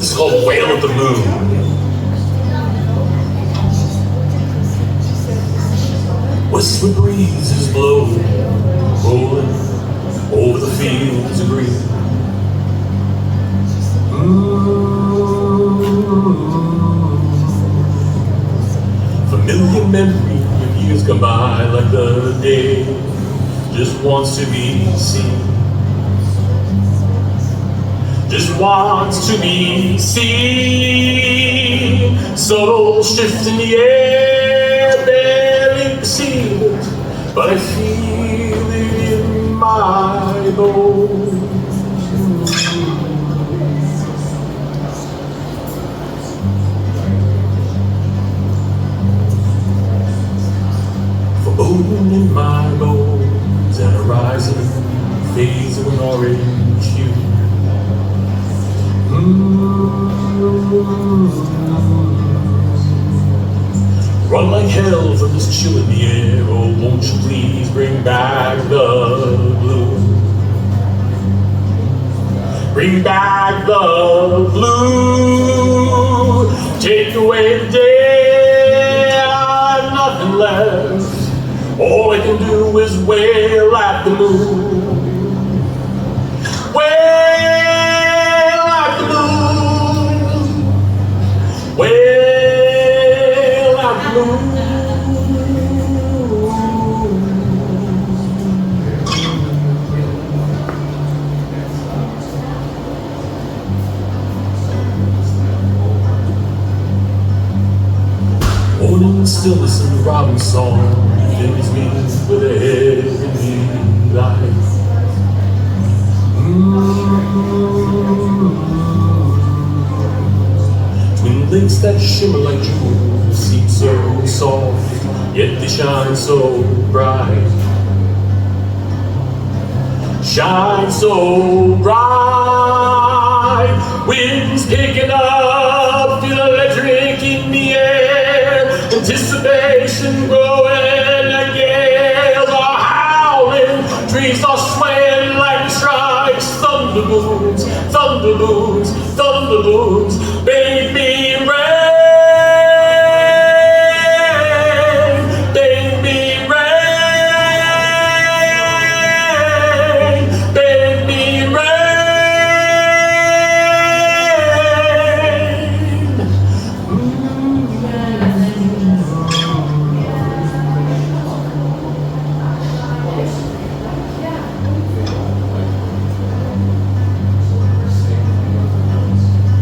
It's called Wail at the Moon. Westward breezes blow, rolling over the fields of green. Familiar memory of years gone by, like the day just wants to be seen. Just wants to be seen. Subtle shift in the air, barely perceive it, but I feel it in my bones. Foreboding in my bones, and a rising phase of an orange hue. Run like hell from this chill in the air. Oh, won't you please bring back the blue? Bring back the blue. Take away the day. I've nothing left. All I can do is wail at the moon. Wail at the moon. Morning stillness and the robin song fills me with a heavenly light. Twin lakes that shimmer like jewels seem so soft, yet they shine so bright. Shine so bright. Winds picking up, feel electric in the air. Anticipation growing, the gales are howling. Trees are swaying like the strikes. Thunderbolts, thunderbolts, thunderbolts. Bathe me in rain, bathe me in rain, bathe me in rain.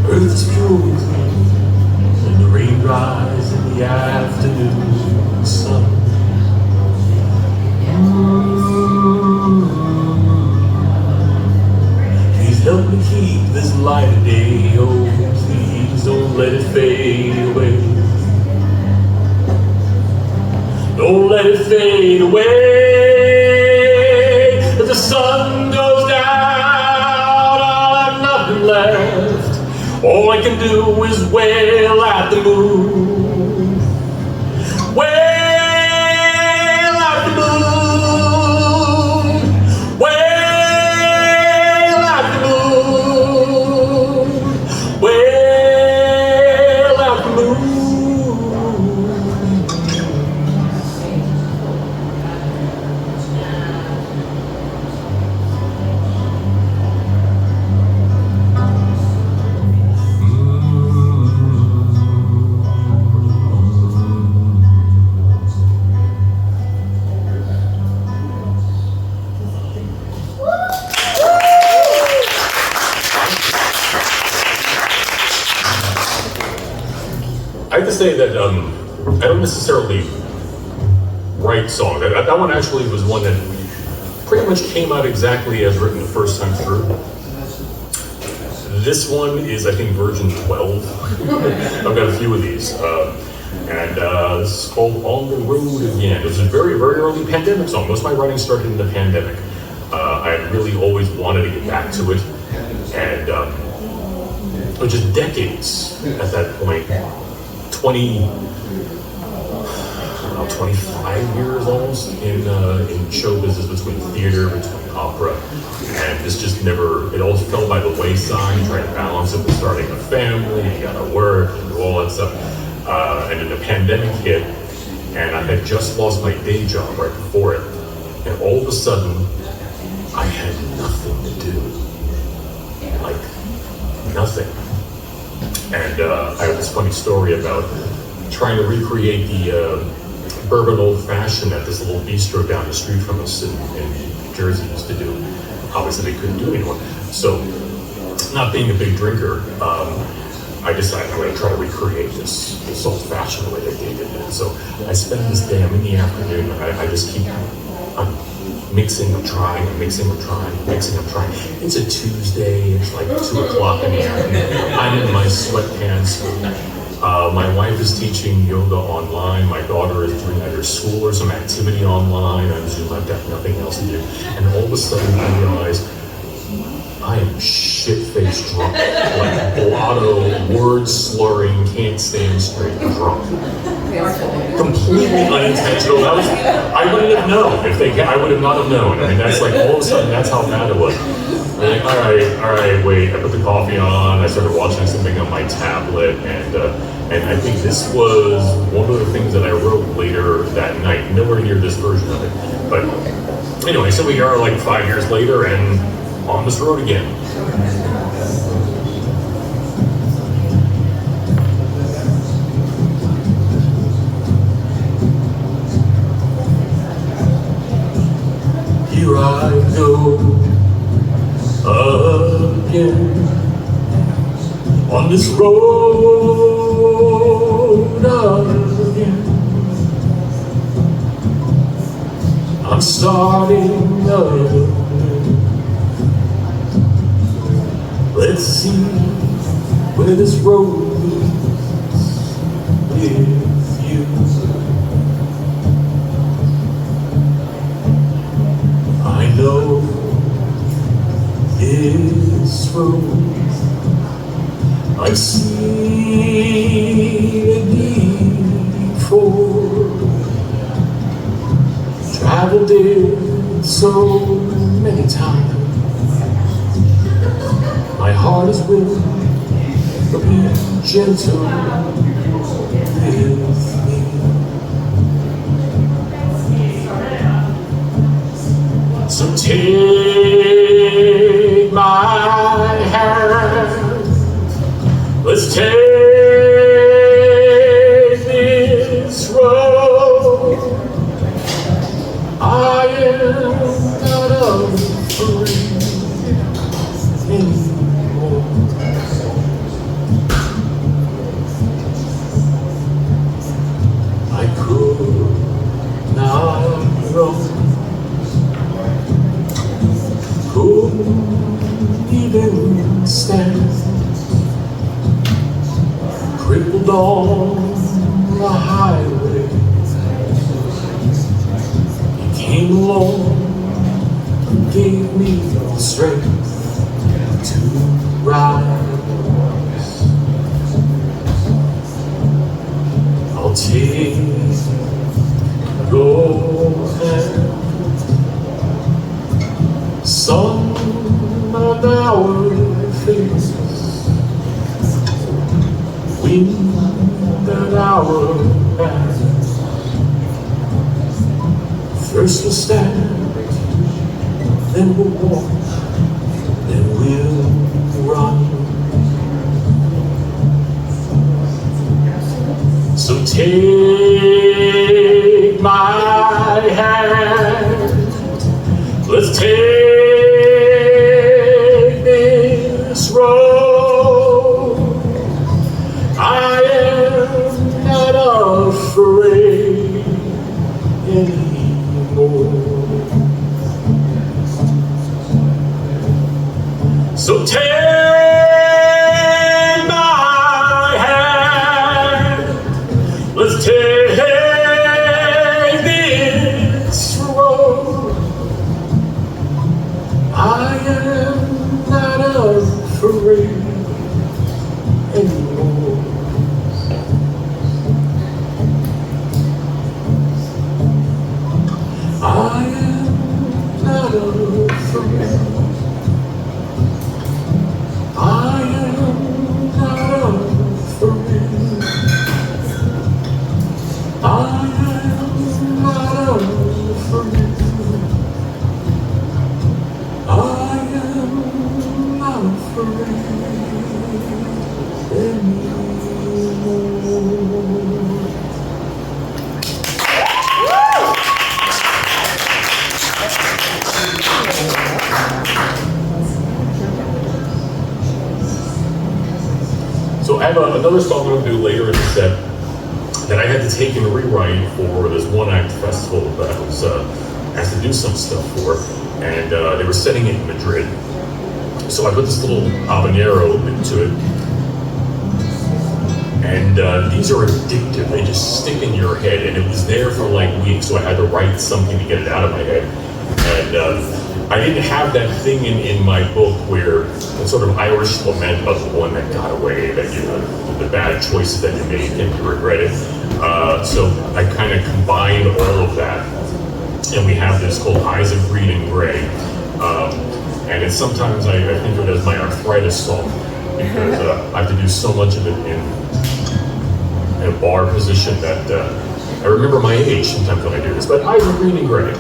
Earth is pure. Rise in the afternoon sun. Please help me keep this light a day. Oh, please don't let it fade away. Don't let it fade away. As the sun goes down, I'll have nothing left. All I can do is wail at the moon. Wail at the moon. Wail at the moon. Wail at the moon. I have to say that I don't necessarily write songs. That one actually was one that pretty much came out exactly as written the first time through. This one is, I think, version 12. I've got a few of these. And this is called On the Road Again. It was a very, very early pandemic song. Most of my writing started in the pandemic. I really always wanted to get back to it. And it was just decades at that point. 25 years almost in show business, between theater, between opera, and this just never, it all fell by the wayside. You try to balance it with starting a family, you gotta work, you do all that stuff. And then the pandemic hit, and I had just lost my day job right before it. And all of a sudden, I had nothing to do. Like, nothing. And I have this funny story about trying to recreate the bourbon old fashioned that this little bistro down the street from us in Jersey used to do. Obviously they couldn't do it anymore. So, not being a big drinker, I decided I'm going to try to recreate this old fashioned way that they did it. So I spend this day, I'm in the afternoon, I just keep, I'm mixing, I'm trying. It's a Tuesday, it's like 2 o'clock in the afternoon. I'm in my sweatpants. My wife is teaching yoga online. My daughter is doing either school or some activity online on Zoom. I've got nothing else to do. And all of a sudden I realize I am shit-faced drunk. Like blotto, word slurring, can't stand straight drunk. Completely unintentional. I wouldn't have known I would have not have known. I mean, that's like all of a sudden, that's how bad it was. I'm like, all right, wait. I put the coffee on. I started watching something on my tablet, and I think this was one of the things that I wrote later that night. Nowhere near this version of it, but anyway. So we are like 5 years later, and on this road again. Here I go again on this road again. I'm starting again. Let's see where this road leads with you. I know this road, I've seen it before, traveled it so many times. My heart is willing, but be gentle with me. So take my hand, let's take this road. I am not afraid anymore. I could not run, couldn't even stand, crippled on the highway. You came along and gave me the strength to rise. I'll take your hand. Sun on our faces, wind at our back. First we'll stand, then we'll walk, then we'll run. So take my hand, let's take this road. I am not afraid anymore. So take my hand, let's take this road. I am not afraid anymore. I am not afraid So I have another song I'm going to do later in the set that I had to take and rewrite for this one-act festival that I was asked to do some stuff for, and they were setting it in Madrid. So I put this little habanero into it, and these are addictive. They just stick in your head, and it was there for like weeks, so I had to write something to get it out of my head. And I didn't have that thing in my book where the sort of Irish lament of the one that got away, that the bad choices that you made and you regret it. So I kind of combined all of that, and we have this called Eyes of Green and Gray. And it's sometimes I think of it as my arthritis song, because I have to do so much of it in a bar position that I remember my age sometimes when I do this. But Eyes of Green and Gray.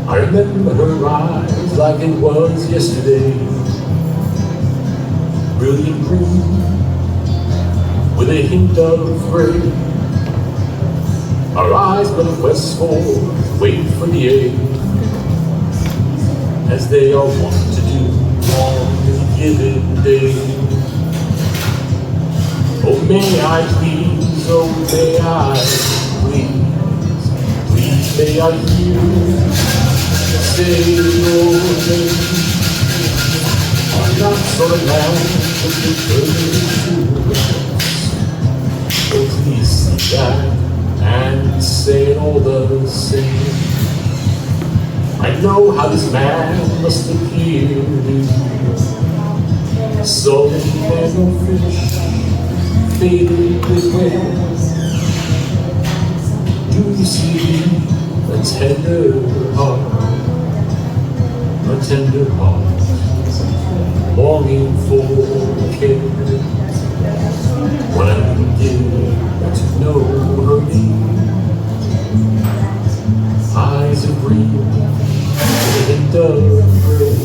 I remember her eyes like it was yesterday, brilliant green with a hint of gray. Our eyes went westward, wait for the aid, as they are wont to do on any given day. Oh, may I please, oh, may I please, please may I hear say your name. I'm not so loud that you turn to. Oh, please see that and say it all the same. I know how this man must appear to you. So many candle fish faded with wind. Do you see a tender heart? A tender heart, longing for care. When I begin to know her name, eyes of green, with a hint of gray.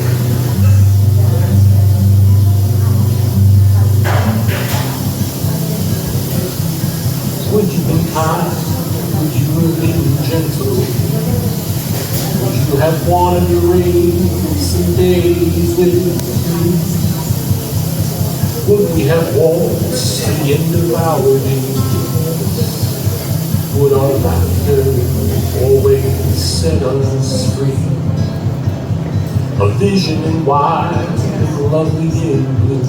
Would you be kind? Would you have been gentle? Would you have wanted to raise some days with me? Would we have walked to the end of our days? Would our laughter always set us free? A vision in white and lovely in blue.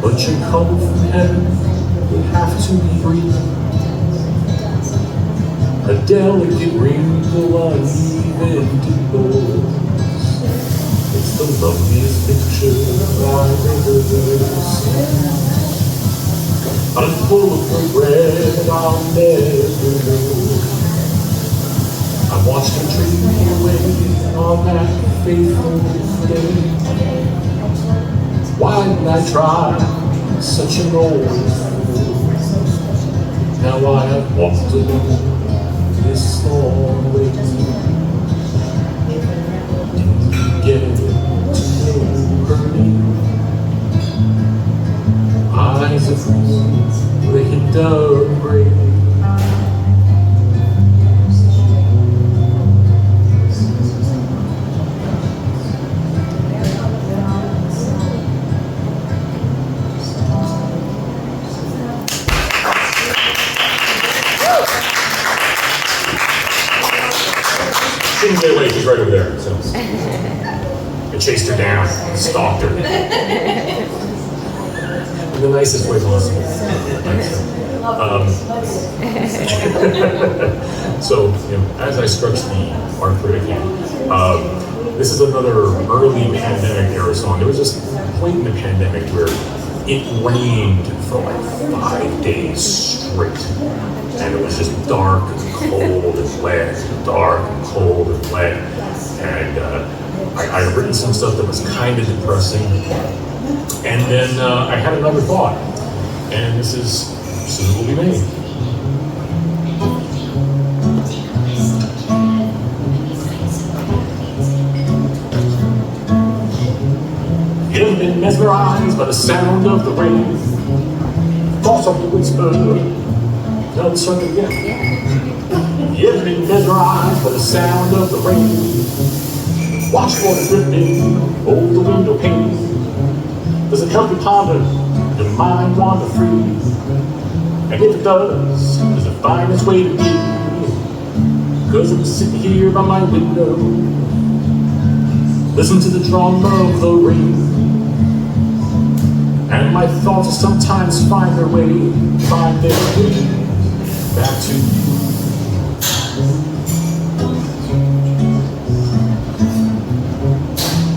But your come from heaven would have to be free. A delicate wrinkle uneven to both. It's the loveliest picture I've ever seen. I'm full of regret I'll never know. I watched her dream me away on that faithful day. Why did I try such an old fool? Now I have walked alone this long way. Didn't get to know her name. Eyes of green with a hint of gray. Didn't get away, she's right over there. So. I chased her down, stalked her. In the nicest way possible. So, as I stretch the arthritic hand, this is another early pandemic era song. There was this point in the pandemic where it rained for like 5 days straight. And it was just dark and cold and wet, dark and cold and wet. And I had written some stuff that was kind of depressing. And then I had another thought. And this is what we made. mesmerized by the sound of the rain. Thoughts of the whisper, now the sun again. You ever been mesmerized by the sound of the rain? Watch water dripping over the window pane. Does it help you ponder, your mind wander free? And if it does it find its way to me? 'Cause I'm sitting here by my window, listen to the drum of the rain. And my thoughts sometimes find their way back to you.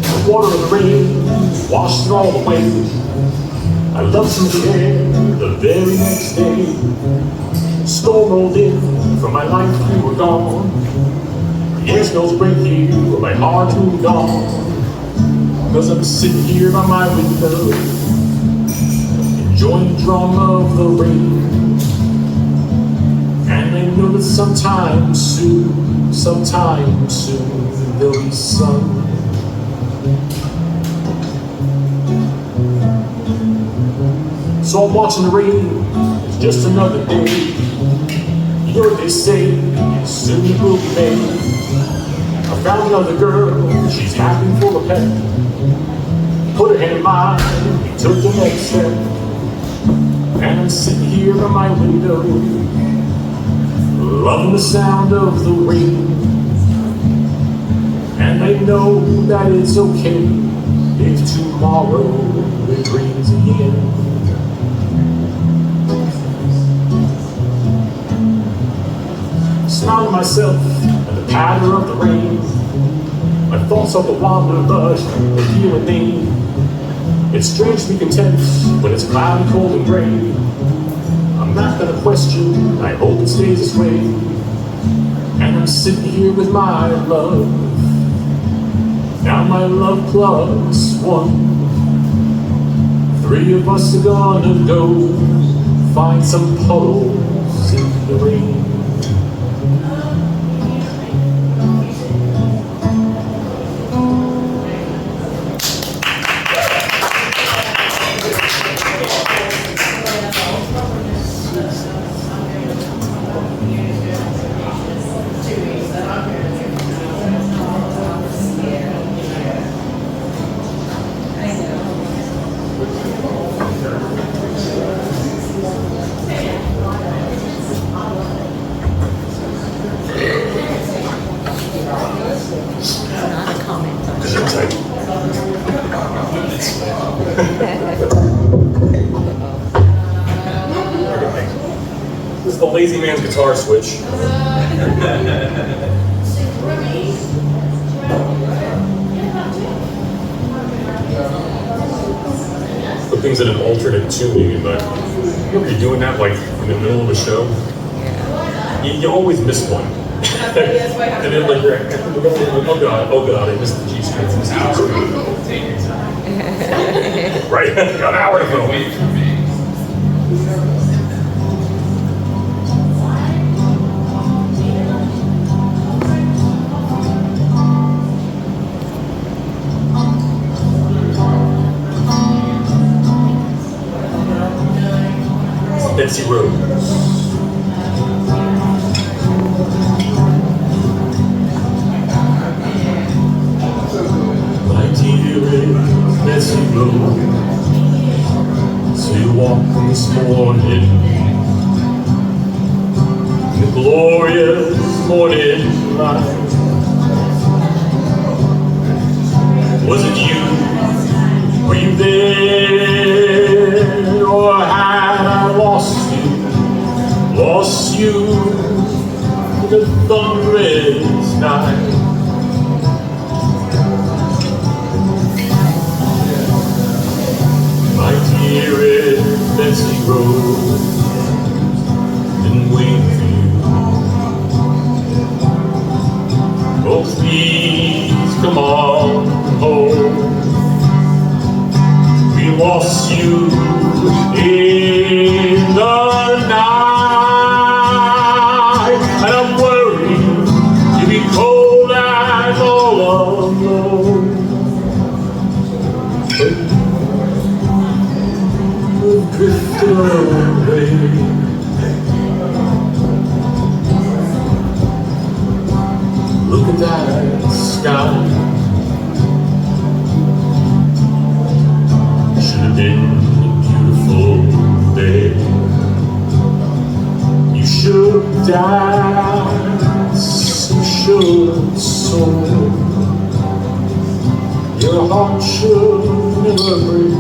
The water of the rain washed it all away. I loved some of the air the very next day. Storm rolled in from my life, you were gone. The air smells great here, my heart moved on. 'Cause I'm sitting here by my window, enjoying the drum of the rain. And I know that sometime soon, there'll be sun. So I'm watching the rain, it's just another day. You know what they say, soon it will be made. I found another girl, she's happy for a pet. Put her hand in mine, we took the next step. And I'm sitting here by my window, loving the sound of the rain. And I know that it's okay if tomorrow it rains again. Smile to myself at the patter of the rain. My thoughts are the wanderlust of you and me. It's strange to be content when it's cloudy, cold, and gray. I'm not gonna question, I hope it stays this way. And I'm sitting here with my love. Now my love plus one. 3 of us are gonna go find some puddles in the rain. This is the lazy man's guitar switch. Put things in an alternate tuning, but if you're doing that like in the middle of a show, you always miss one. And then like you're oh god, I missed the G string. Right, an hour to go. Wait for me. Betsy Road. My dear Betsy Road, so you walked this morning, the glorious morning light. Was it you? Were you there, or had I lost you in the thunderous night? My dearest Betsy Rose, been waiting for you. Oh, please come on home. We lost you in the night, and I'm worried you'll be cold and all alone. away. Look at that sky. Should have been a beautiful day. You should dance, you should soar. Your heart should never break,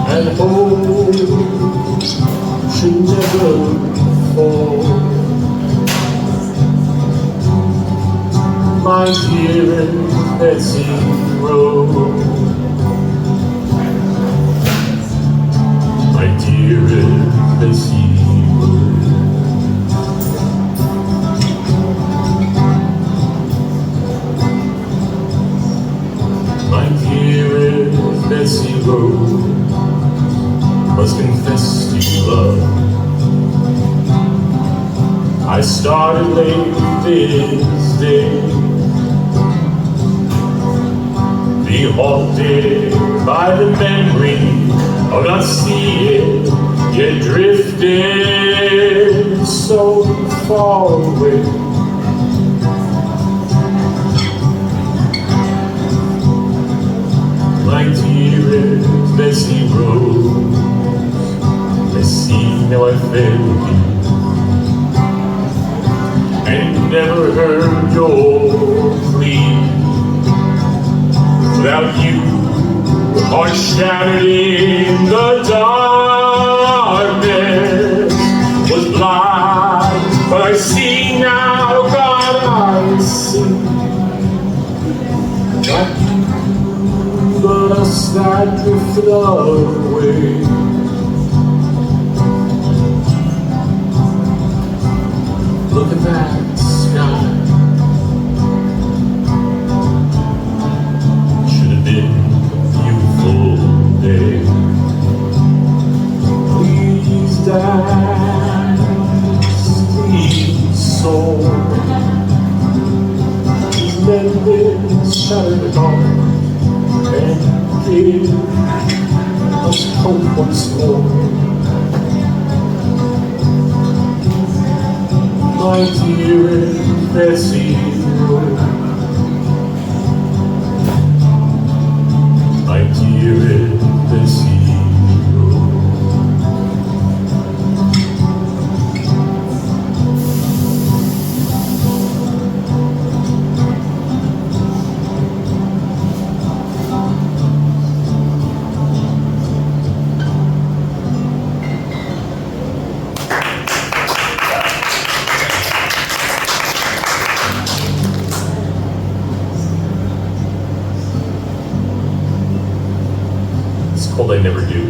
and hope should never fall. My dear Betsy Rose, my dear Betsy Rose. My dear Betsy Rose, must confess to you, love, I started late this day, be haunted by the memory of not seeing, yet drifted so far away. My dearest Betsy Rose, I see now I failed you, and never heard your plea. Without you, heart shattered in the darkness, was blind, but I see now, God, I see. Not you, but us that drifted away. Look at that sky. Should have been a beautiful day. Please dance, please soar. Please let this shattered heart and give us hope once more. My dearest Betsy Rose, my dearest Betsy Rose. I never do.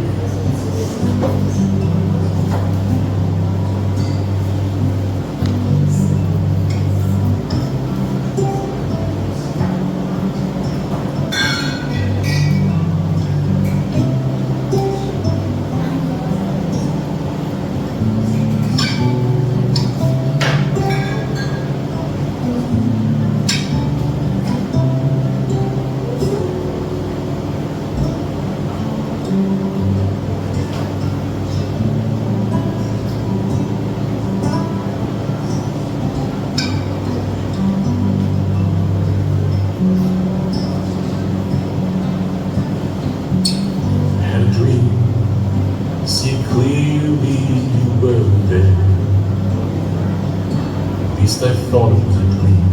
I thought it was a dream.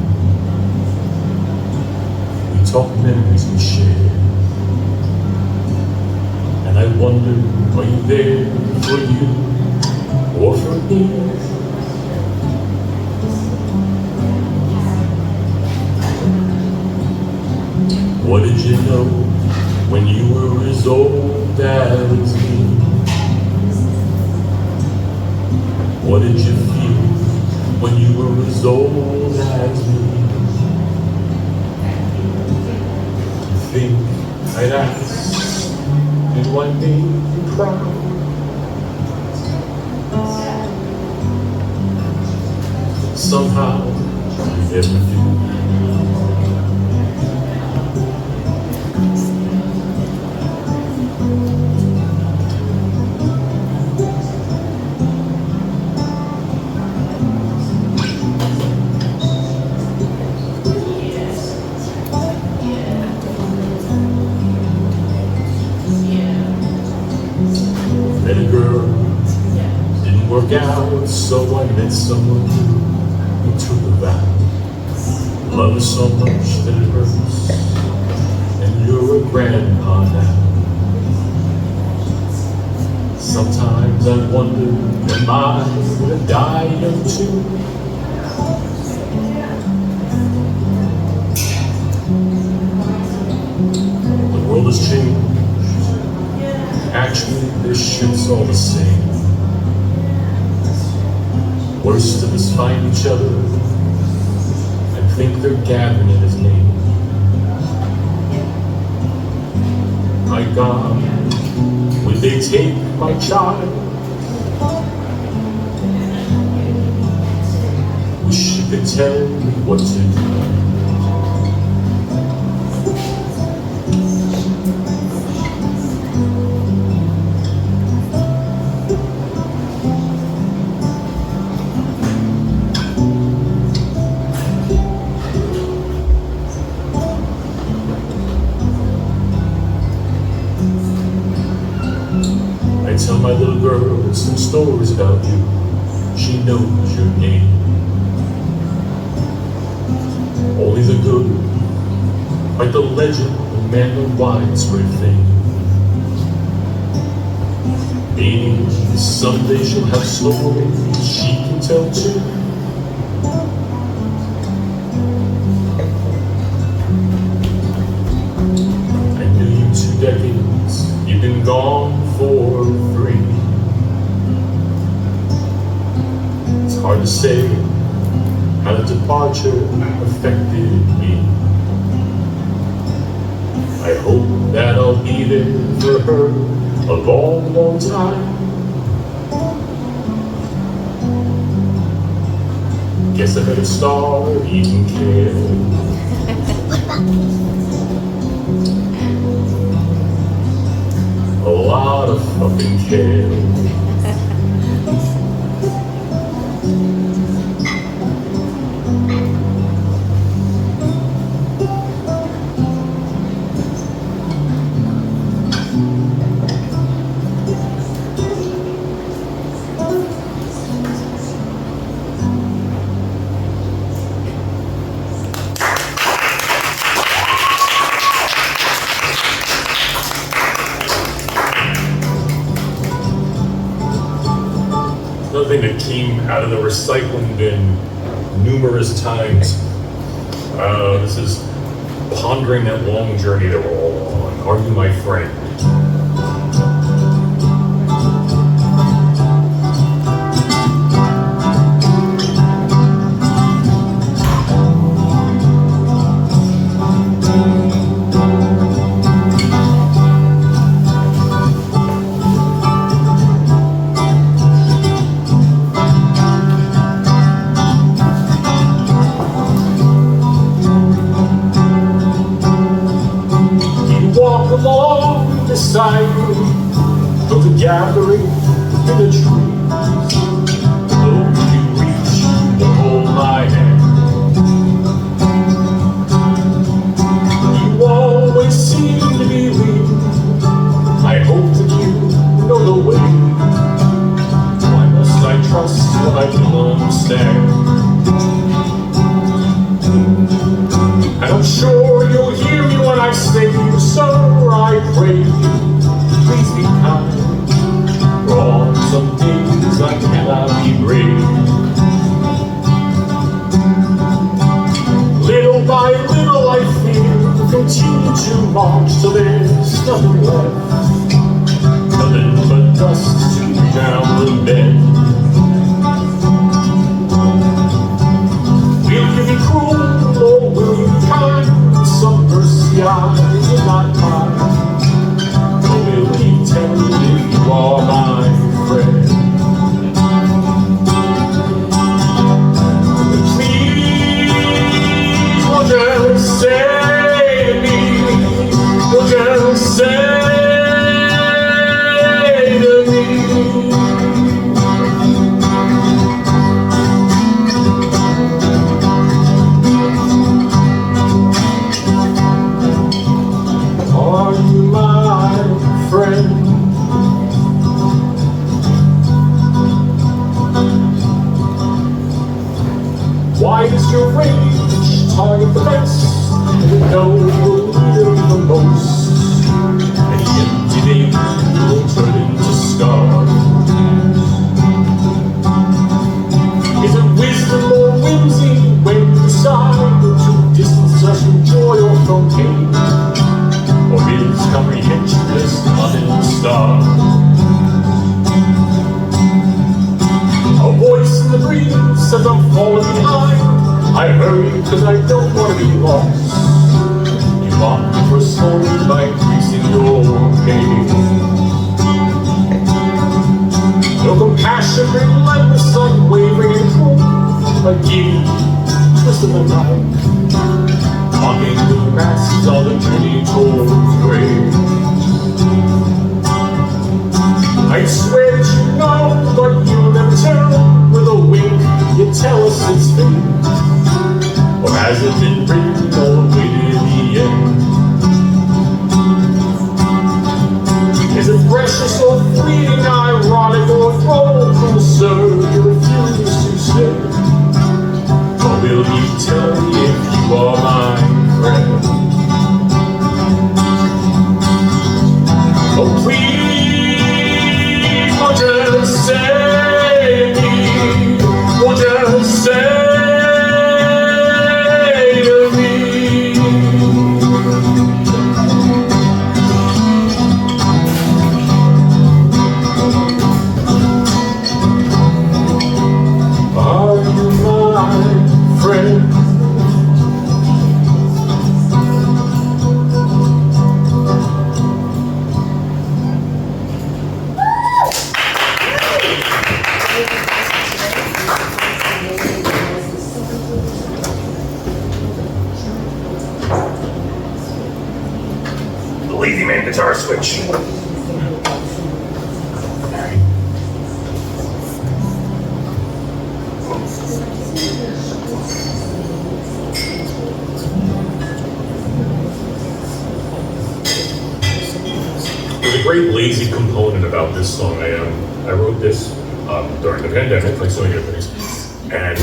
We talked memories we shared, and I wondered, are you there for you or for me? What did you know when you were as old as me? What did you feel when you were as old as me? You think I'd ask, do I make you proud? Somehow I never do. work out, so I met someone new who took a vow. Love is so much that it hurts, and you're a grandpa now. Sometimes I wonder, am I gonna die young too? The world has changed. Actually, this shit's all the same. Worst of us find each other and think they're gathering in his name. My God, would they take my child? Wish you could tell me what to do. I tell my little girl some stories about you. She knows your name. Only the good, like the legend of man of widespread fame. Maybe someday she'll have stories she can tell too. I knew you 2 decades, you've been gone for 3. It's hard to say how the departure affected me. I hope that I'll be there for her a long, long time. Guess I better start eating kale. A lot of fucking kale. Another thing that came out of the recycling bin numerous times. This is pondering that long journey that we're all on. Are you my friend? Along beside me of the gathering in the trees. Oh, you reach and hold my hand. You always seem to be leading. I hope that you know the way. Why must I trust what I don't understand? And I'm sure you'll hear me when I say, sir, I pray you, please be kind. For on some days I cannot be brave. Little by little I fear, continue to march till there's nothing left. Nothing but dust to down the bed. Will you be cruel or will you be kind? Some mercy I will not mind. Or will he tell you if you are my friend? Please, won't you say to me, won't you say to me, is your range, target the best, and know you'll need it the most. And the empty name will turn into scars. Is it wisdom or whimsy when you decide to distance us from joy or from pain? Or is comprehension just nothing to start? A voice in the breeze says I'm falling behind. I hurry because I don't want to be lost. You mock me for slowly by increasing your pain. No compassion, relentless, unwavering and cruel. A giddy twist of the night, mocking the grasses on the journey towards grave. I swear that you know, but you'll never tell. With a wink, you tell us it's fate. Or has it been written all the way to the end? Is it precious or fleeting, ironic or droll? Cruel sir, you refuse to stay. Or will you tell me if you are my friend? Oh please, won't you save me? Won't you save me? Are you my friend? Lazy man guitar switch. There's a great lazy component about this song. I wrote this during the pandemic, like so many other things, and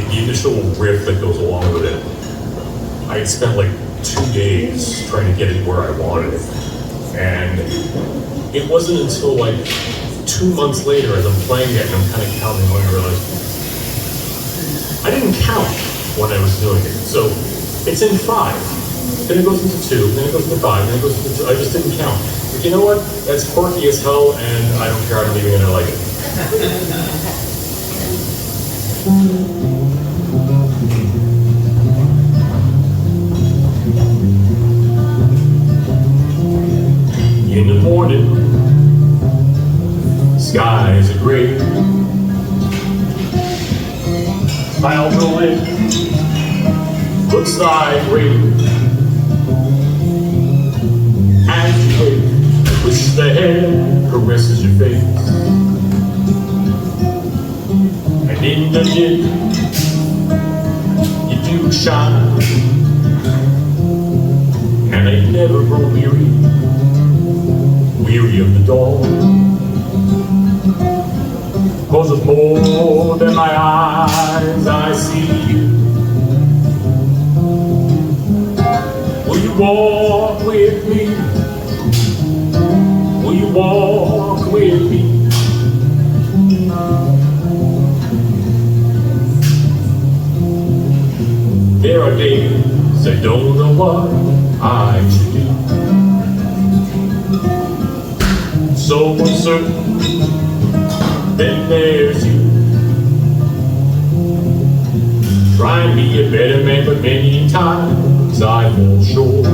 the initial riff that goes along with it, I had spent like 2 days trying to get it where I wanted it. And it wasn't until like 2 months later, as I'm playing it and I'm kind of counting, when I realized I didn't count when I was doing it. So it's in 5, then it goes into 2, then it goes into 5, then it goes into 2. I just didn't count. But you know what? That's quirky as hell, and I don't care. I'm leaving it. I like it. In the morning, skies are gray. Clouds roll in, looks like rain. As you wake, wish the hair caresses your face. And in the dim, you do shine. And I never grow weary of the dawn. 'Cause of more than my eyes I see you. Will you walk with me? Will you walk with me? There are days I don't know what I should do. So uncertain, then there's you. Try and be a better man, but many times I fall short.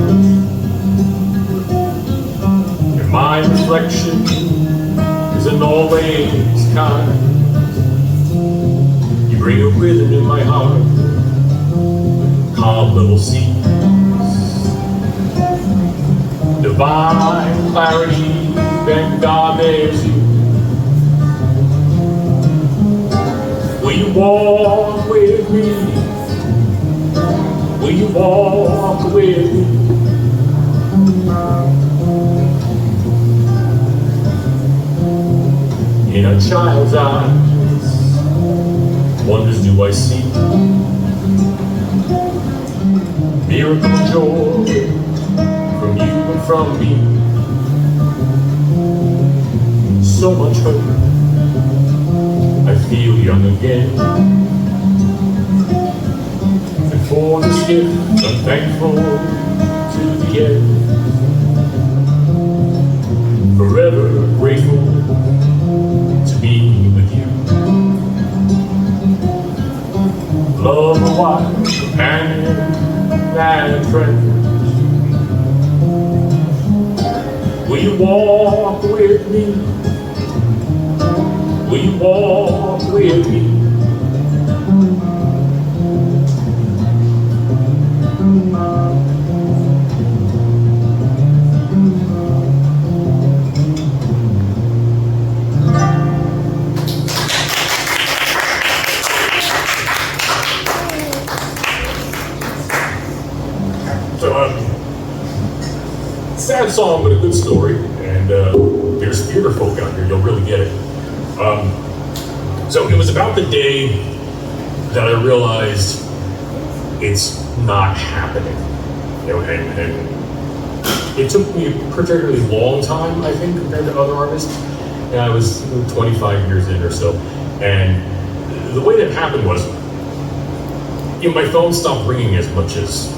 And my reflection isn't always kind. You bring a rhythm in my heart, calm little seas. Divine clarity, thank God there's you. Will you walk with me? Will you walk with me? In a child's eyes, wonders do I see. Miracle joy from you and from me. So much hope, I feel young again. And for this gift, I'm thankful to the end. Forever grateful to be with you. Love, a wife, companion, and friend. Will you walk with me? Will you walk with me? So, sad song, but a good story. And there's theater folk out here, you'll really get it. So it was about the day that I realized it's not happening. You know, and it took me a particularly long time, I think, compared to other artists. And I was 25 years in or so. And the way that happened was, you know, my phone stopped ringing as much as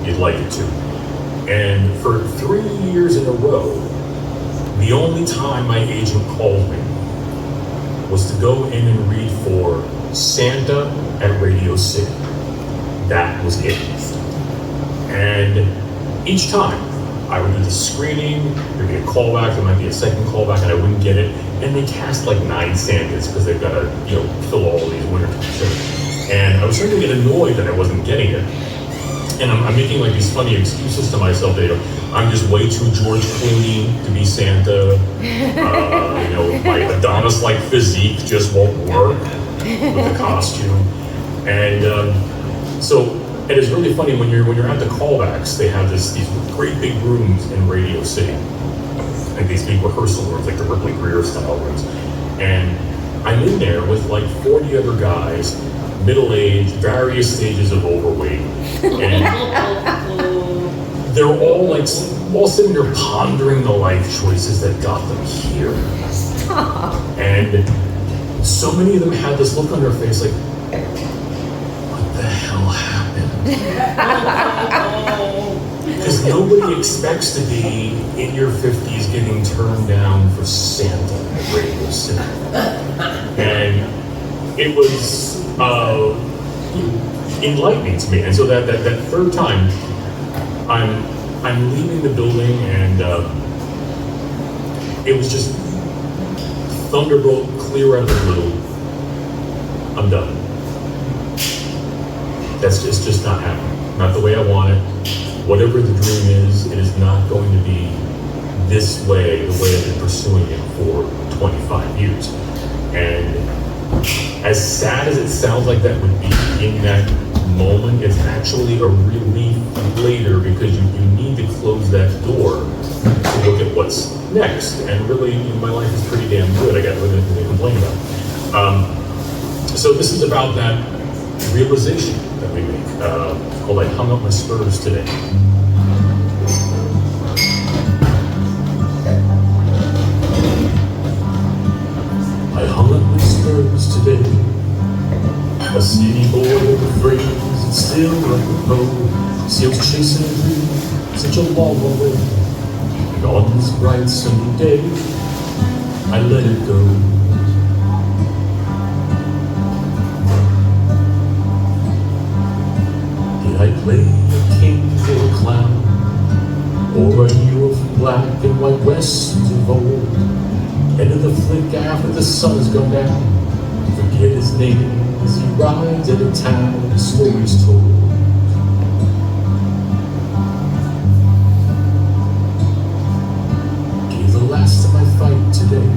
you'd like it to. And for 3 years in a row, the only time my agent called me was to go in and read for Santa at Radio City. That was it. And each time I would do the screening, there'd be a callback, there might be a second callback, and I wouldn't get it. And they cast like 9 Santas because they've got to, you know, fill all of these winter shows. And I was starting to get annoyed that I wasn't getting it. And I'm making like these funny excuses to myself that, you know, I'm just way too George Clooney to be Santa. You know, my Adonis-like physique just won't work with the costume. And so it is really funny when you're at the callbacks. They have these great big rooms in Radio City, like these big rehearsal rooms, like the Ripley Greer style rooms. And I'm in there with like 40 other guys, middle-aged, various stages of overweight, and they're all sitting there pondering the life choices that got them here. Stop. And so many of them had this look on their face like, what the hell happened? Because nobody expects to be in your 50s getting turned down for Santa at Radio City. And it was enlightening to me. And so that third time, I'm leaving the building, and it was just thunderbolt, clear out of the blue. I'm done. It's just not happening. Not the way I want it. Whatever the dream is, it is not going to be this way, the way I've been pursuing it for 25 years. And as sad as it sounds like that would be in that moment, it's actually a relief later, because you need to close that door to look at what's next. And really, you know, my life is pretty damn good. I got nothing to complain about. So this is about that realization that we make. Called I Hung Up My Spurs Today. I hung up my spurs today. A city boy with a phrase and still like a bow. Sails chasing a dream such a long way. And on this bright sunny day, I let it go. Did I play a king or a clown, or a hero from black and white westerns of old? End of the flick after the sun's gone down, forget his name as he rides into town, the story's told. Gave the last of my fight today.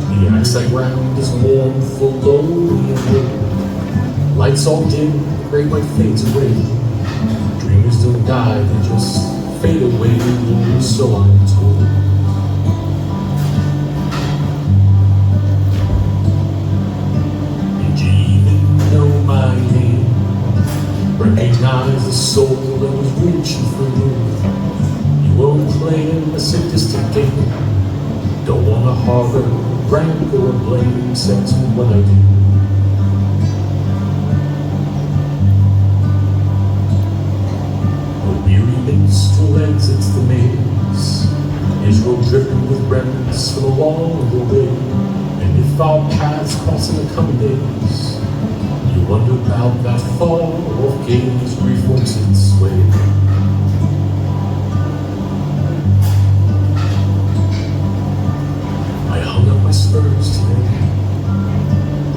The axe I ground is mournful, lonely and low. Lights all dim, the great white fades away. Dreamers don't die, they just fade away, so I'm told. recognize the soul that was reaching for you. You were playing a sadistic game. Don't want to harbor rancor or blame, except when I do. A weary minstrel exits the maze, his robe dripping with remnants from a long ago way. And if our paths cross in the coming days, you wonder about that fall of gaze, grief works its way. I hung up my spurs today,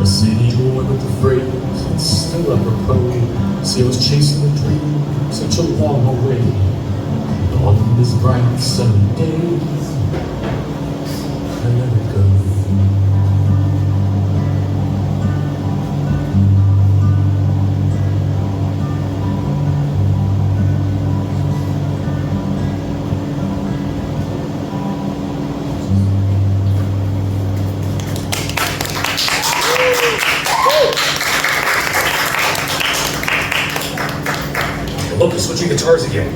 a city born with the phrase, it's still apropos. See, I was chasing a dream such a long way, and on this bright sunny day, I let it go. Look, he's switching guitars again.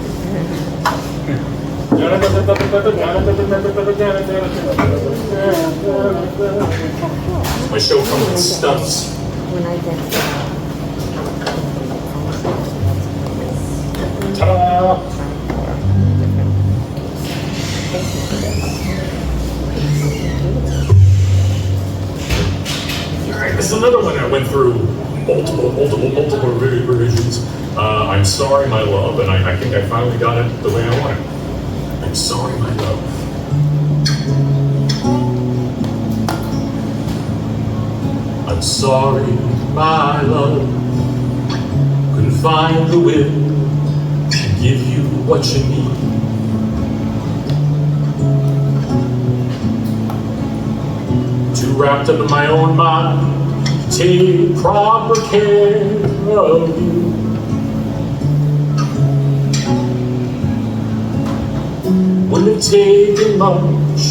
My show comes with stunts. Ta-da! Alright, this is another one that went through multiple revisions. I'm sorry, my love, and I think I finally got it the way I want it. I'm sorry, my love. I'm sorry, my love. Couldn't find the will to give you what you need. Too wrapped up in my own mind to take proper care of you. Wouldn't have taken much.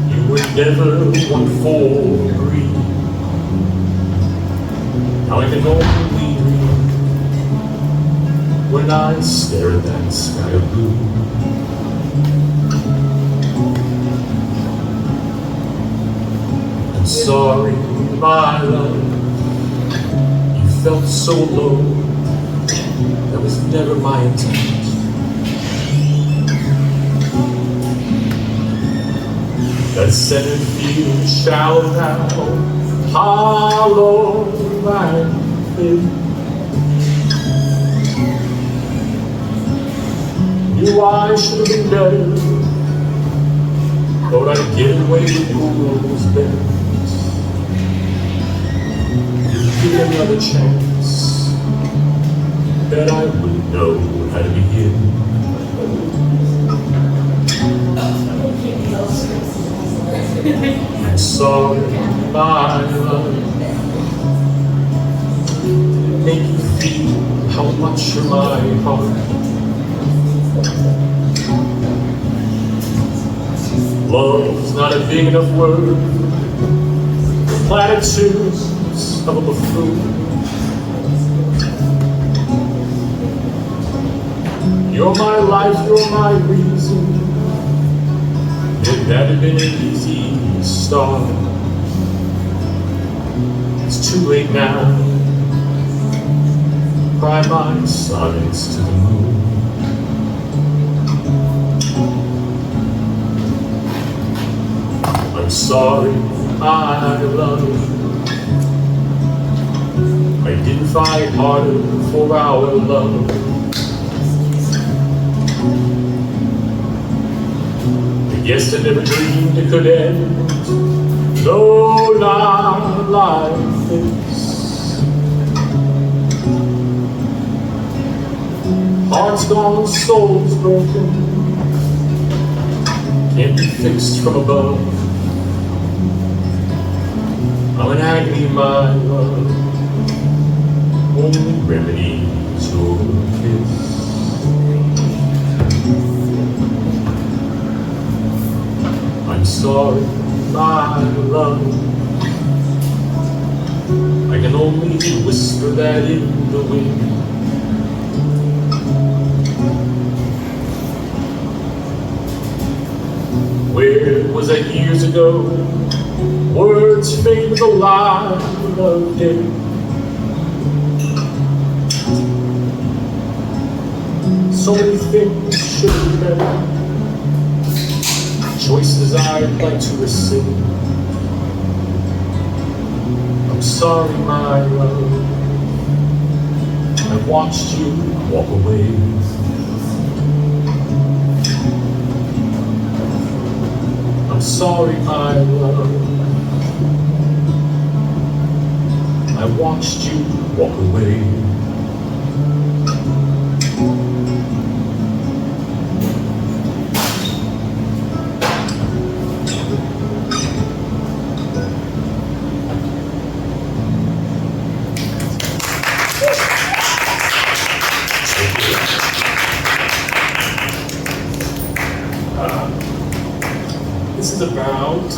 You were never one for greed. Now I can only dream when I stare at that sky of blue. I'm sorry, my love. You felt so low. That was never my intent. That center field shallow now, hollow and thin. Knew I should have been better, thought I'd get away with those bets. Give me another chance, bet I would know how to begin. I'm sorry, my love. Make you feel how much you're my heart. Love's not a big enough word for platitudes of a buffoon. You're my life, you're my reason. If that had been an easy start, it's too late now. Cry my sonnets to the moon. I'm sorry, my love. I didn't fight harder for our love. Yes, I never dreamed it could end. No, not like this. Heart's gone, soul's broken. Can't be fixed from above. I'm an agony, my love. Only remedy is your kiss. I'm sorry, my love. I can only whisper that in the wind. Where was I years ago? Words fade with the light of day. So many things should be better, choices I'd like to rescind. I'm sorry, my love, I watched you walk away. I'm sorry, my love, I watched you walk away.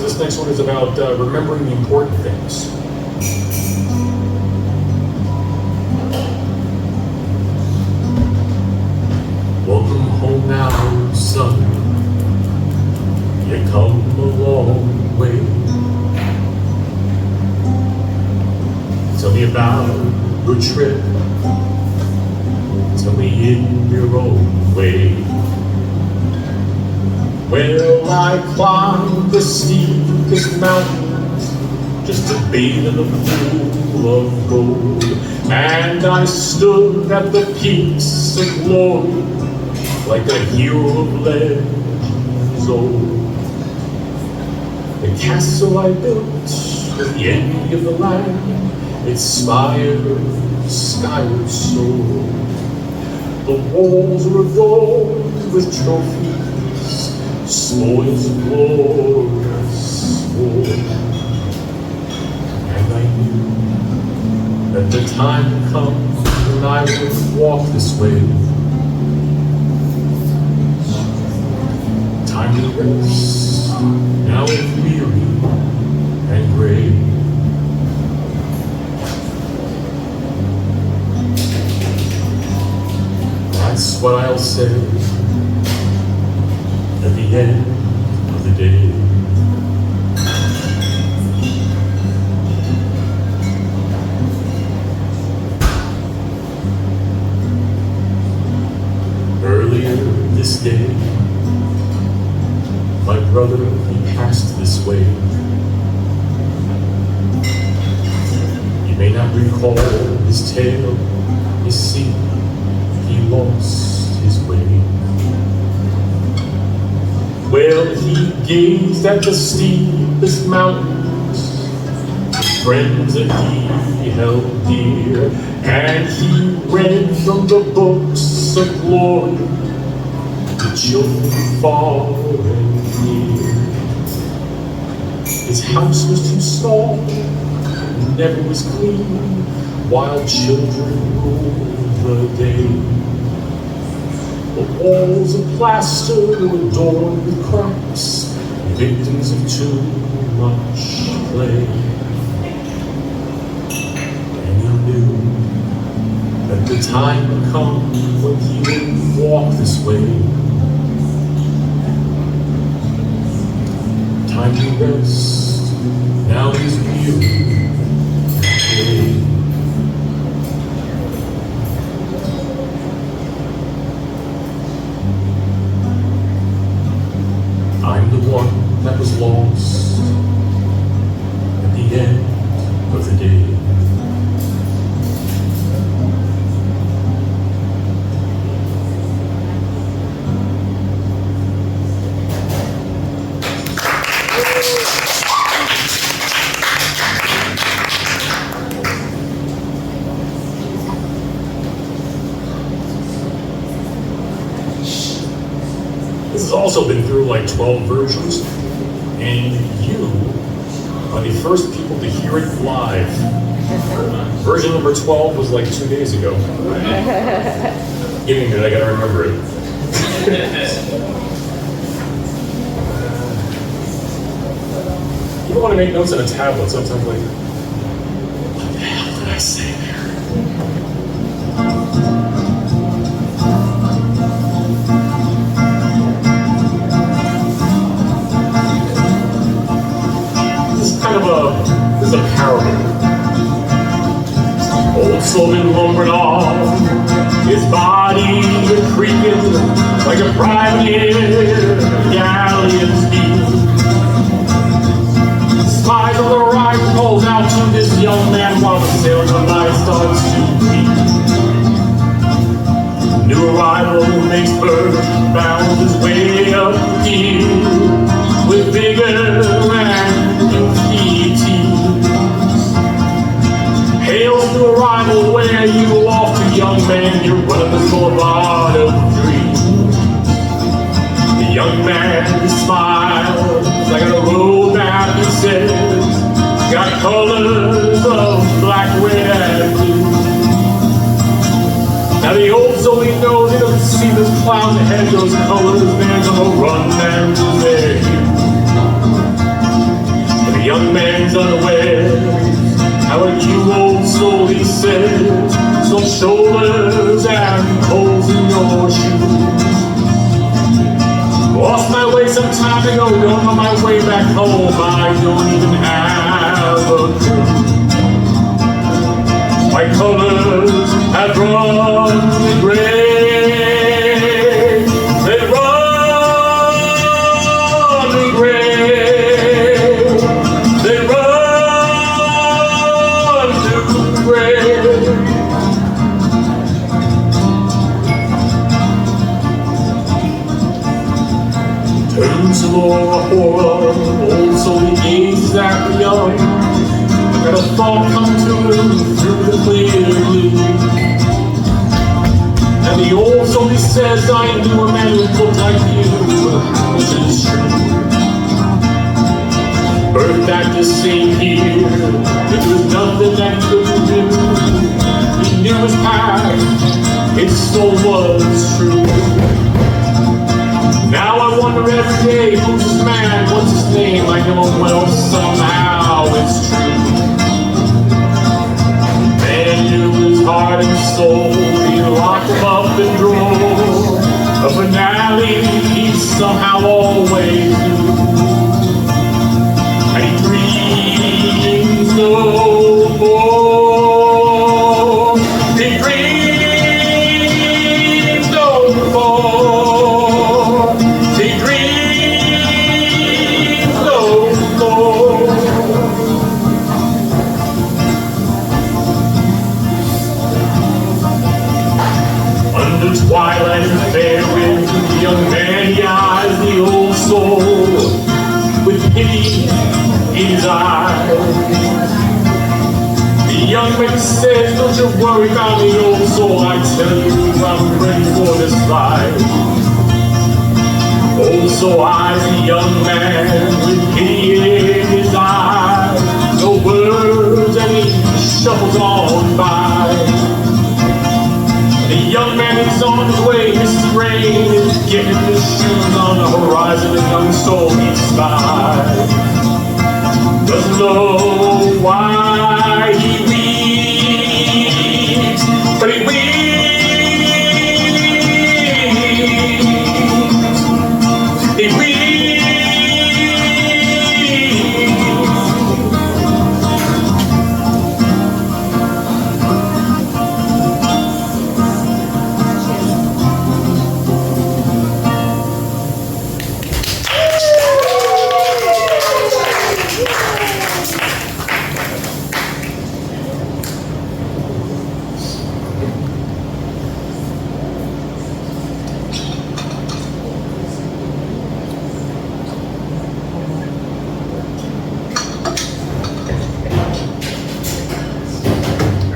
This next one is about remembering the important things. Welcome home now, son. You come a long way. Tell me about your trip. Tell me in your own way. Well, I climbed the steepest mountains just to bathe in a pool of gold, and I stood at the peaks of glory like a hero of legends old. The castle I built was the envy of the land, its spire skyward soared. The walls were adorned with trophies, spoils of glorious war. And I knew that the time would come when I would walk this way. Time to rest, now it's weary and gray. That's what I'll say at the end of the day. Earlier this day, my brother, he passed this way. You may not recall his tale, you see, he lost his way. Well, he gazed at the steepest mountains, the friends that he held dear, and he read from the books of glory, the children far and near. His house was too small, never was clean, while children ruled the day. The walls of plaster were adorned with cracks, victims of too much play. And he knew that the time would come when he would walk this way. Time to rest, now he's weary. I'm the one that was lost at the end of the day. This has also been through like 12 versions, and you are the first people to hear it live. Version number 12 was like 2 days ago. Give me a minute, I gotta remember it. You want to make notes on a tablet, sometimes like, what the hell did I say there? Old soul been lumbered on, his body creaking like a privateer galleon's beat. Spies on the right calls out to this young man while the sailor light starts to beat. New arrival makes bird, bounds his way up here with vigor and impunity. Hails new arrival, where you off to, young man? You're running the boulevard of dreams. The young man smiles like a road map, he says, got colors of black, red, and blue. Now the old soul, he knows he doesn't see those clouds ahead, those colors, they're gonna run and lose their hue. But the young man's unaware how a new old soul, he says, some shoulders and holes in your shoes. Lost my way some time ago, don't on my way back home, I don't even have a clue. My colors have run gray, they run gray, they run to gray. Turns to horror, old soul, he gazes at the young. Got a thought come to him through the clear blue. And the old soul, he says, I knew a man who looked like you, which is true. Birth that the same year, it was nothing that he couldn't do. He knew his path, his soul was true. Now I wonder every day, who's this man, what's his name? I know him well, somehow it's true. Man knew his heart and soul, he locked him up and drove a finale he somehow always knew. And he dreams no more, he dreams no more, he dreams no more. Under twilight and fair wind, the young man, he eyes the old soul with pity in his eyes. The young man says, don't you worry about the old soul, I tell you, I'm ready for this life. Old soul eyes the young man with pity in his eyes. No words, and he shuffles on by. The young man is on his way, Mrs. Rain is getting his shoes on the horizon. The young soul he spies, doesn't know why he weeps, but he weeps, he weeps.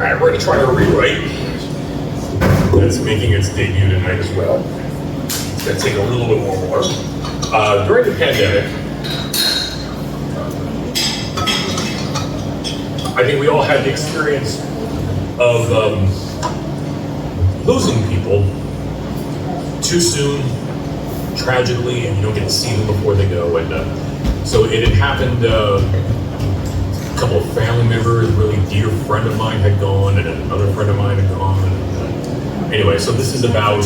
Alright, we're going to try a rewrite that's making its debut tonight as well. It's going to take a little bit more work. During the pandemic, I think we all had the experience of losing people too soon, tragically, and you don't get to see them before they go. And so it had happened. A couple of family members, a really dear friend of mine had gone, and another friend of mine had gone. And, anyway, so this is about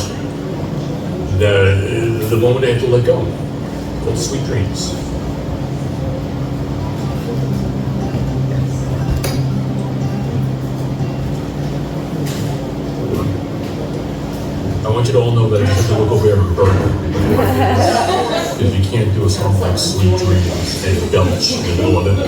the moment I had to let go. Called Sweet Dreams. want you to all know that I have to look over every bird. Because you can't do a song like Sweet Dreams and belch in the middle of it.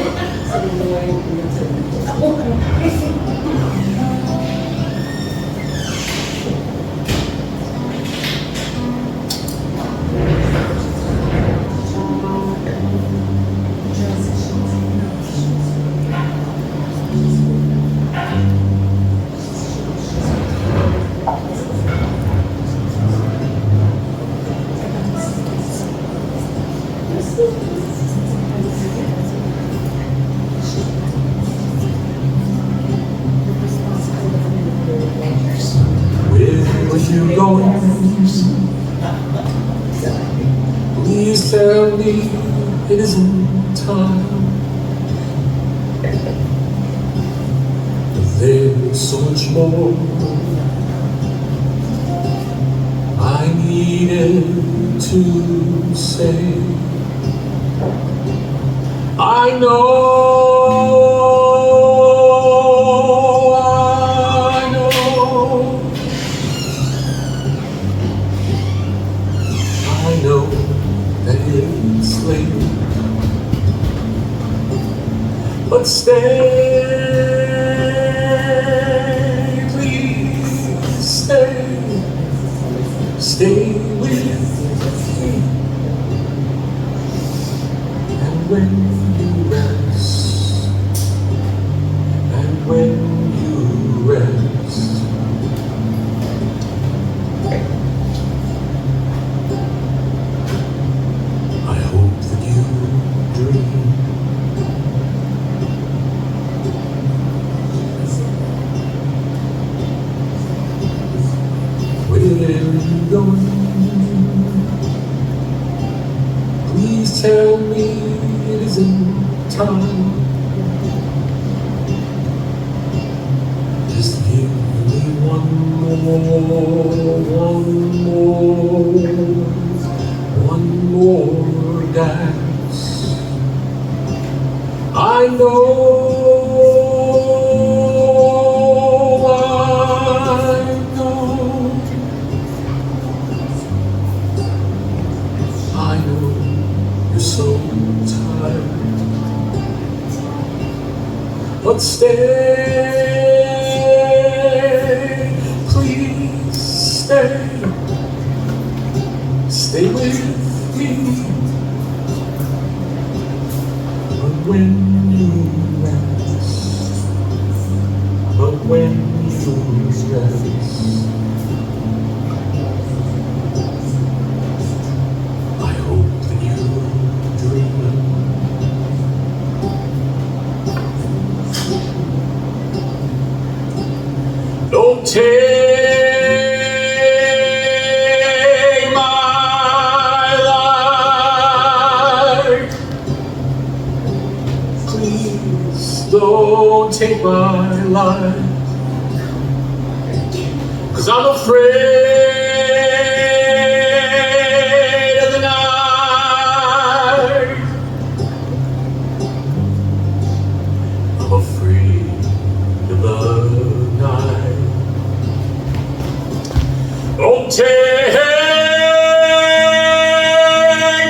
You going? Please tell me it isn't time. There's so much more I needed to say. I know. I know that it's late, but stay, please stay, stay with me. And when you rest, and when you rest, I hope that you dream. Where are you going? Please tell me it isn't time. Just give me one more dance. I know, I know you're so tired, but stay, please stay, stay with me. But when you rest, but when you rest, I hope that you dream. Don't take my life, please don't take my life, 'cause I'm afraid of the night. I'm afraid of the night. Don't take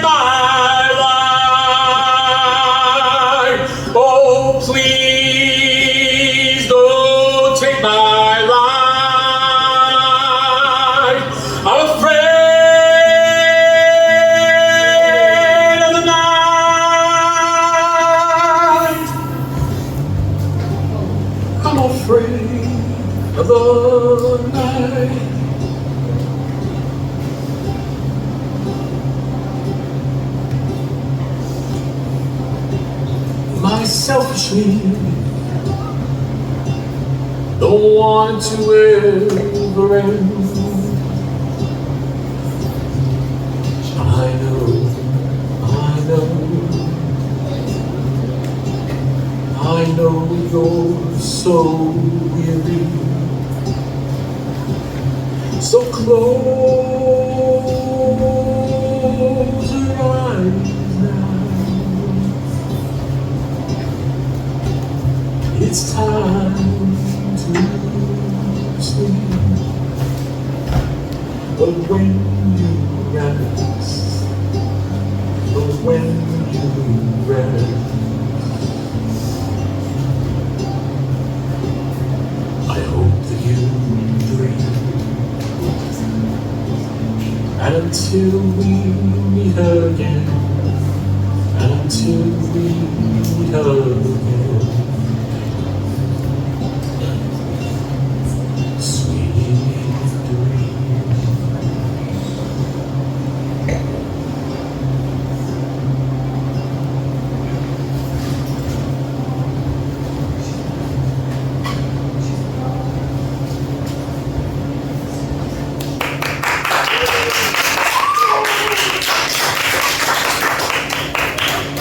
my life. Oh, please don't take my life. I'm afraid of the night. I'm afraid of the night. My selfish me don't want to ever end. I know, I know you're so weary, so close your eyes now. It's time to sleep. when you rise, but when you rest, I hope that you dream. And until we meet again, and until we meet again, sweet dream.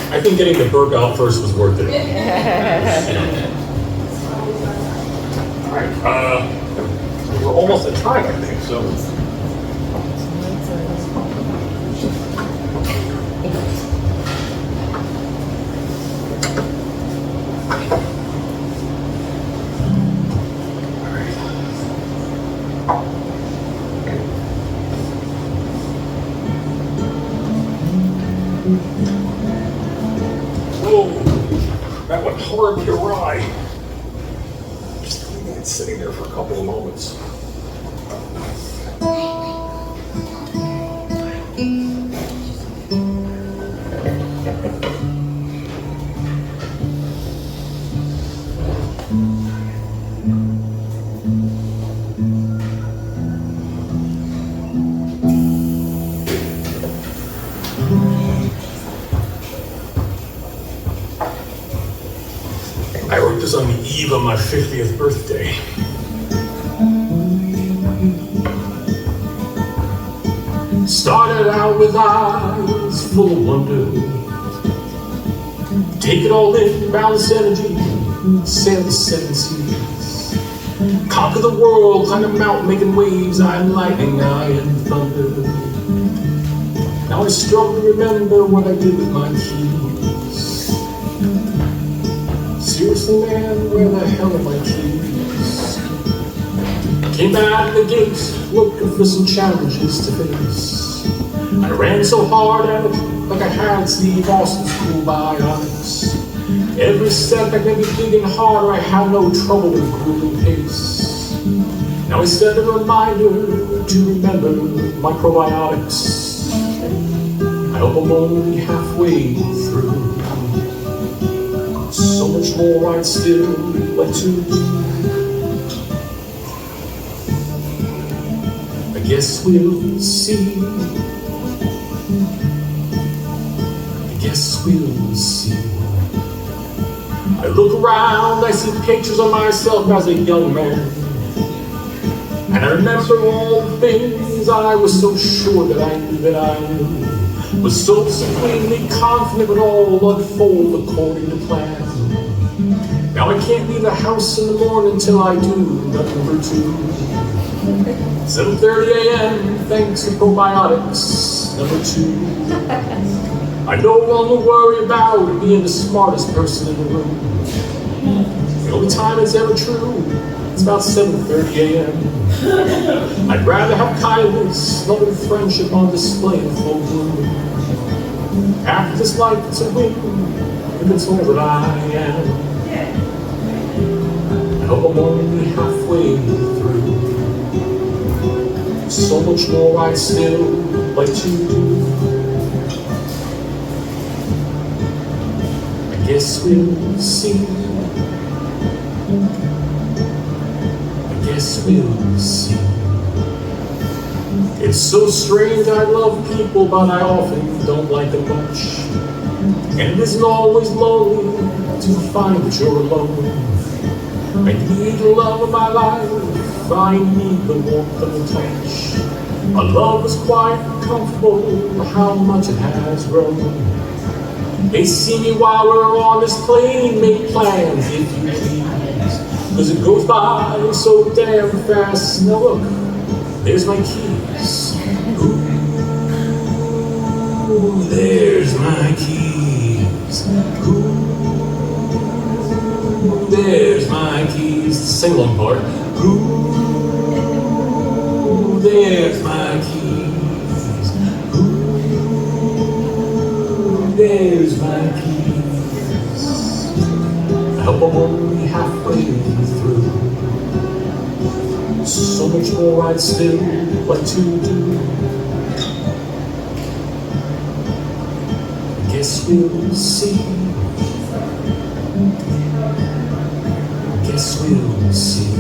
I think getting the burp out first was worth it. All right, we're almost at time, I think, so. Whoa, that went horribly awry. Just leaving it sitting there for a couple of moments. I wrote this on the eve of my 50th birthday. Started out with eyes full of wonder. Take it all in, balance energy, sail the seven seas. Conquer the world, climb a mountain, making waves. I am lightning, I am thunder. Now I struggle to remember what I did with my keys. Seriously, man, where the hell are my keys? Came out of the gates, looking for some challenges to face. I ran so hard at it, like I had Steve Austin's cool biotics. Every step I kept digging harder, I had no trouble with grueling pace. Now I set a reminder to remember my probiotics. I hope I'm only halfway through. So much more I'd still like to do. I guess we'll see. I guess we'll see. I look around, I see pictures of myself as a young man. And I remember all the things I was so sure that I knew that I knew. Was so supremely confident it all unfold according to plan. Now I can't leave the house in the morning till I do number 2. 7:30 a.m. thanks to probiotics number 2. I no longer worry about being the smartest person in the room. The only time it's ever true, it's about 7:30 a.m. I'd rather have kindness, love and friendship on display in full bloom. After this life, it's a win, if it's all that I am. I hope I'm only halfway through. So much more I'd still like to do. I guess we'll see. I guess we'll see. It's so strange, I love people, but I often don't like them much. And it isn't always lonely to find that you're alone. I need the love of my life, I need the warmth of a touch. A love is quiet and comfortable, how much it has grown. Hey, see me while we're on this plane, make plans if you please. Cause it goes by so damn fast. Now look, there's my keys. Ooh, there's my keys. Ooh, there's my keys. Sing along part. Ooh, there's my keys. Ooh, there's my keys. I hope I'm only halfway through. So much more I'd still like to do. Guess we'll see. Guess we'll see.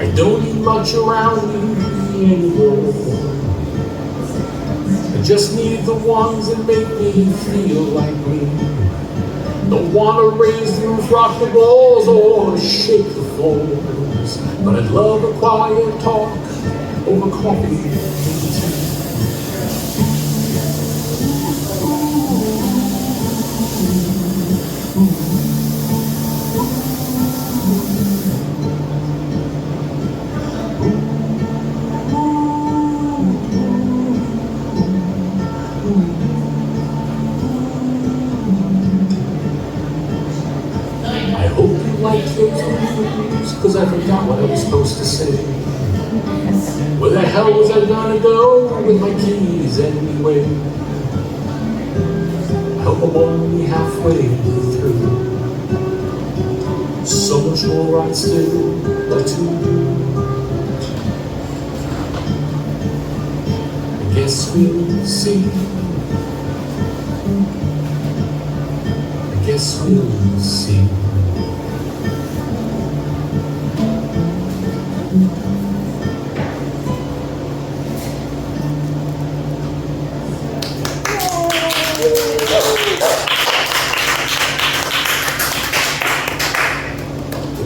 I don't need much around me anymore. I just need the ones that make me feel like me. Don't want to raise the roof, rock the walls, or shake the floors. But I'd love a quiet talk over coffee and tea. Because I forgot what I was supposed to say. Where the hell was I gonna go with my keys anyway? I hope I'm only halfway through. So much more I'd still like to do. I guess we'll see. I guess we'll see.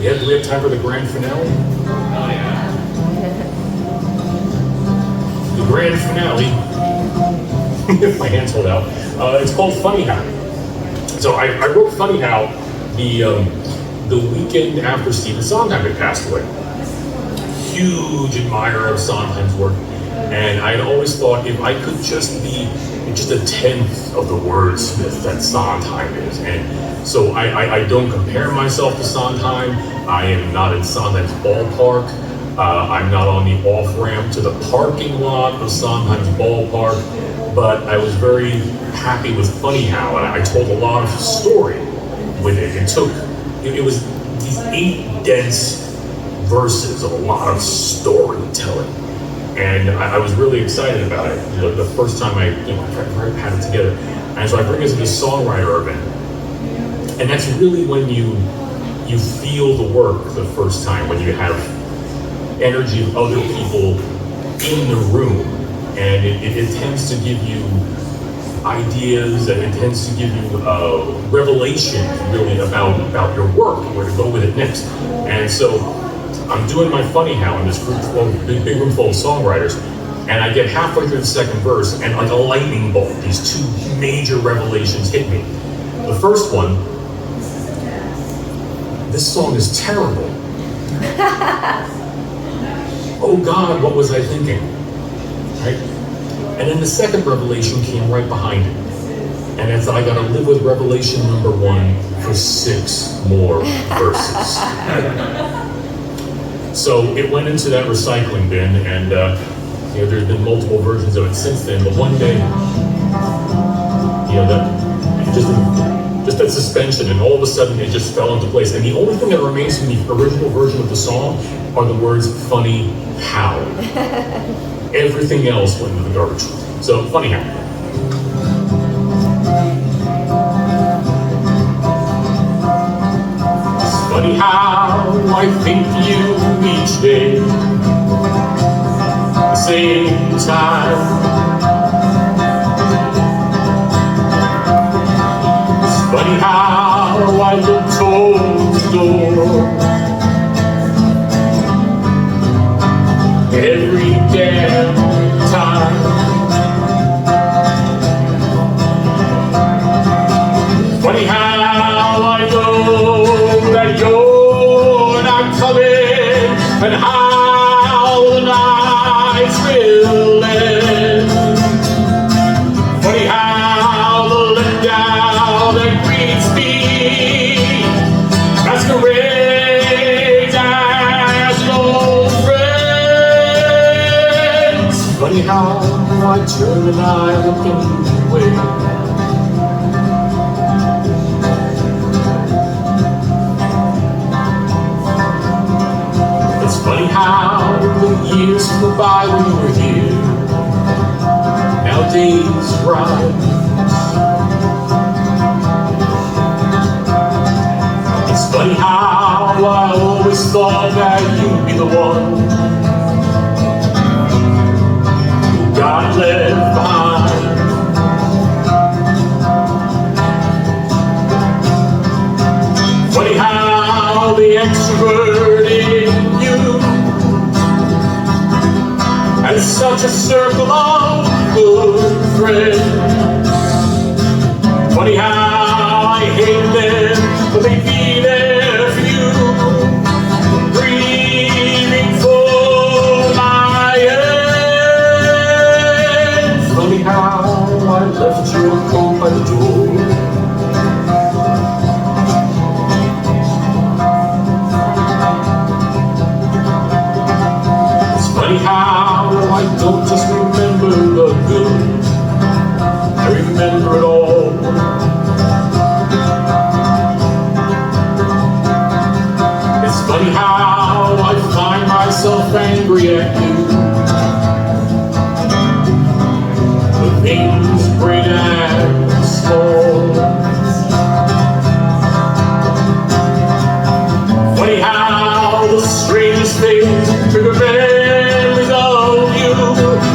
Do we have time for the grand finale? Oh, yeah. The grand finale, if my hands hold out, it's called Funny How. So I wrote Funny How the weekend after Stephen Sondheim had passed away. Huge admirer of Sondheim's work. And I had always thought if I could just be just a tenth of the wordsmith that Sondheim is. And so I don't compare myself to Sondheim. I am not in Sondheim's ballpark. I'm not on the off-ramp to the parking lot of Sondheim's ballpark. But I was very happy with Funny How, and I told a lot of story with it. It was these 8 dense verses of a lot of storytelling. And I was really excited about it the first time I had it together. And so I bring it to the songwriter event. And that's really when you feel the work the first time, when you have energy of other people in the room. And it tends to give you ideas, and it tends to give you revelations really about your work, where to go with it next. And so I'm doing my Funny How in this group, big room full of songwriters, and I get halfway through the second verse, and like a lightning bolt, these 2 major revelations hit me. The first one, this song is terrible. Oh God, what was I thinking? Right? And then the second revelation came right behind it. And it's I gotta live with revelation number 1 for 6 more verses. So it went into that recycling bin, and there's been multiple versions of it since then. But one day, that just that suspension, and all of a sudden it just fell into place. And the only thing that remains from the original version of the song are the words "funny how." Everything else went into the garbage. So Funny How. Funny how I think you each day, the same time. It's funny how I look towards the door every damn time. Funny how I know that you're not coming, and how the nights will end. Funny how the letdown that greets me masquerades as an old friend. how I turn and I look anyway. It's funny how the years flew by when you were here. Now days rise. It's funny how I always thought that you'd be the one who got left behind. Funny how the extrovert in you has such a circle of good friends. Funny how I hate them, but they be there for you, breathing for my end. Funny how I left your coat by the door. It's funny how I don't just remember the good, I remember it all. Funny how I find myself angry at you for things great and small. Funny how the strangest things trigger memories of you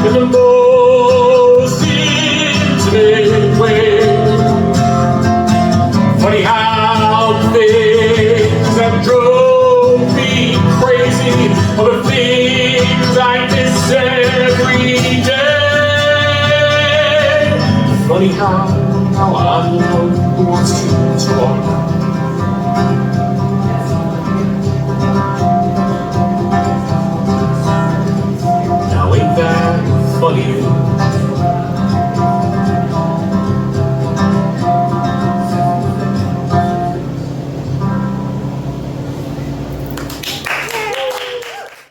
in the most intimate way. Funny how the things that drove all the things I miss every day. Funny how I'm the one who wants to talk.